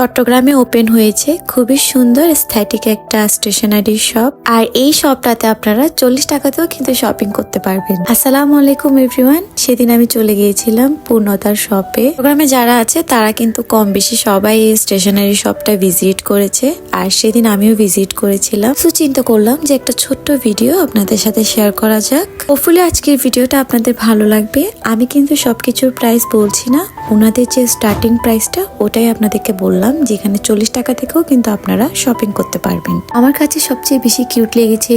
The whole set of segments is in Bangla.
চট্টগ্রামে ওপেন হয়েছে খুবই সুন্দর এস্থেটিক একটা স্টেশনারি শপ। আর এই শপটাতে আপনারা 40 টাকাতেও কিন্তু শপিং করতে পারবেন। আসসালামু আলাইকুম এভরিওয়ান। সেদিন আমি চলে গিয়েছিলাম পূর্ণতার শপে। চট্টগ্রামে যারা আছে তারা কিন্তু কম বেশি সবাই এই স্টেশনারি শপটা ভিজিট করেছে, আর সেদিন আমিও ভিজিট করেছিলাম। তো চিন্তা করলাম যে একটা ছোট্ট ভিডিও আপনাদের সাথে শেয়ার করা যাক। হোপফুলি আজকের ভিডিওটা আপনাদের ভালো লাগবে। আমি কিন্তু সবকিছুর প্রাইস বলছি না, ওনাদের যে স্টার্টিং প্রাইসটা ওটাই আপনাদেরকে বললাম, যেখানে 40 টাকা থেকেও কিন্তু আপনারা শপিং করতে পারবেন। আমার কাছে সবচেয়ে বেশি কিউট লেগেছে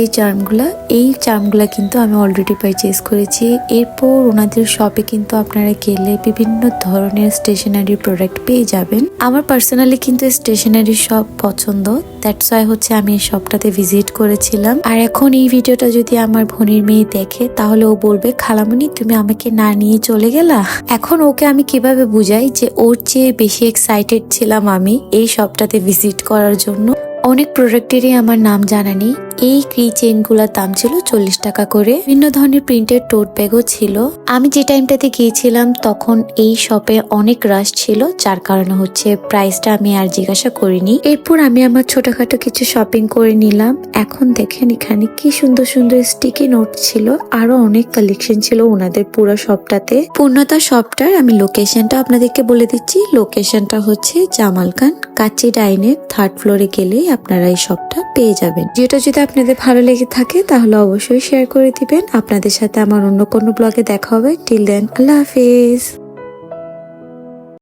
এই চার্মগুলা কিন্তু আমি অলরেডি পারচেজ করেছি। এরপর ওনাদের শপে কিন্তু আপনারা গেলে বিভিন্ন ধরনের স্টেশনারি প্রোডাক্ট পেয়ে যাবেন। আমার পার্সোনালি কিন্তু স্টেশনারি শপ পছন্দ, দ্যাটস ওয়াই হচ্ছে আমি এই শপটাতে ভিজিট করেছিলাম। আর এখন এই ভিডিওটা যদি আমার বোনের মেয়ে দেখে তাহলে ও বলবে, খালামণি তুমি আমাকে না নিয়ে চলে গেলা। এখন ওকে আমি কিভাবে বুঝাই যে ওর চেয়ে বেশি এক্সাইটেড ছিলাম আমি এই শপটাতে ভিজিট করার জন্য। অনেক প্রোডাক্টেরই আমার নাম জানা নেই। এই কি চেইন গুলার দাম ছিল 40 টাকা করে। বিভিন্ন ধরনের প্রিন্টের টোট ব্যাগও ছিল। আমি যে টাইমটাতে গিয়েছিলাম তখন এই শপে অনেক রাশ ছিল, যার কারণে হচ্ছে প্রাইসটা আমি আর জিজ্ঞাসা করিনি। এরপর আমি আমার ছোটখাটো কিছু শপিং করে নিলাম। এখন দেখেন এখানে কি সুন্দর সুন্দর স্টিকি নোট ছিল, আরো অনেক কালেকশন ছিল ওনাদের পুরো শপটাতে। পূর্ণতা শপটার আমি লোকেশনটা আপনাদেরকে বলে দিচ্ছি। লোকেশনটা হচ্ছে জামালখান কাচ্চি ডাইনের 3rd ফ্লোরে গেলেই আপনারা এই শপটা পেয়ে যাবেন। যেটা যদি আপনাদের ভালো লেগে থাকে তাহলে অবশ্যই শেয়ার করে দিবেন। আপনাদের সাথে আমার অন্য কোনো ব্লগে দেখা হবে। টিল দেন, আল্লাহ হাফেজ।